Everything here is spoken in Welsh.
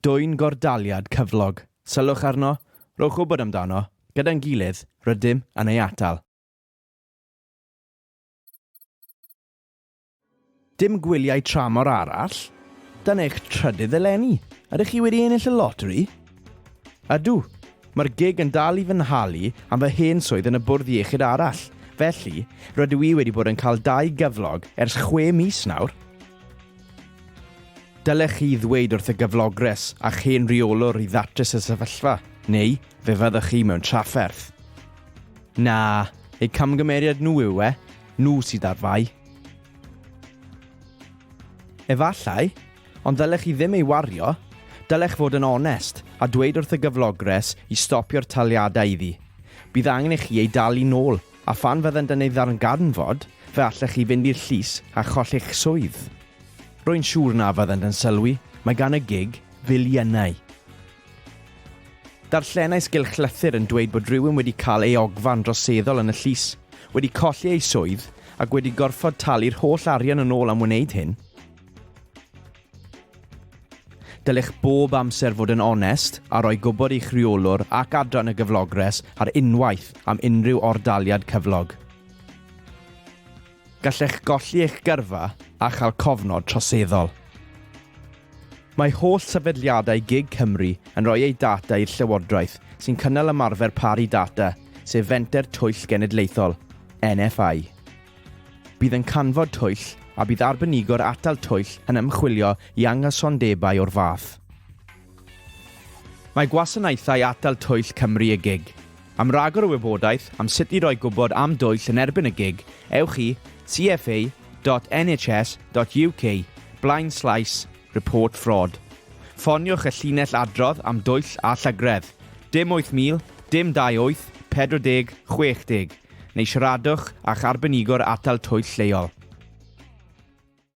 Dwyn Gordaliad cyflog. Sylwch arno, rowch wybod amdano, gyda'n gilydd, rydym yn ei atal. Dim gwyliau tramor arall? Dyna eich trydydd eleni. Ydych chi wedi ennill y loteri? Ydw, mae'r gig yn dal i fy nhalu am fy hen swydd yn y bwrdd iechyd arall. Felly, rydw i wedi bod yn cael 2 gyflog ers 6 mis nawr. Dylech chi ddweud wrth y gyflogres a chen reolwr i ddatrys y sefyllfa, neu fe fyddwch chi mewn trafferth. Na, eu camgymeriad nhw yw nhw sydd ar fai. Efallai, ond dylech chi ddim ei wario, dylech fod yn onest a dweud wrth y gyflogres i stopio'r taliadau iddi. Bydd angen i chi ei dalu nôl, a phan fyddent yn ei ddarngadnfod, fe allech chi fynd i'r llys a cholli'ch swydd. Rwy'n siŵr na fyddent yn sylwi, mae gan y gig filiynau. Darllenau sgilchlythyr yn dweud bod rhywun wedi cael ei ogfan droseddol yn y llys, wedi colli ei swydd ac wedi gorfod talu'r holl arian yn ôl am wneud hyn. Dylech bob amser fod yn onest a rhoi gwybod i'ch reolwr ac adran y gyflogres ar unwaith am unrhyw ordaliad cyflog. Gallech golli eich gyrfa a chael cofnod troseddol. Mae holl sefydliadau Gig Cymru yn rhoi ei data i'r Llywodraeth sy'n cynnal ymarfer pari data, sef Fenter Twyll Genedlaethol, NFI. Bydd yn canfod twyll a bydd arbenigwr atal twyll yn ymchwilio i anghysondebau o'r fath. Mae gwasanaethau atal twyll Cymru y Gig. Am ragor o wybodaeth am sut i roi gwybod am dwyll yn erbyn y gig, ewch i cfa.nhs.uk/report fraud. Ffoniwch y llinell adrodd am dwyll a llygredd, dim 8000, dim 28, 40, 60, neu siaradwch a'ch arbenigwr atal twyll lleol.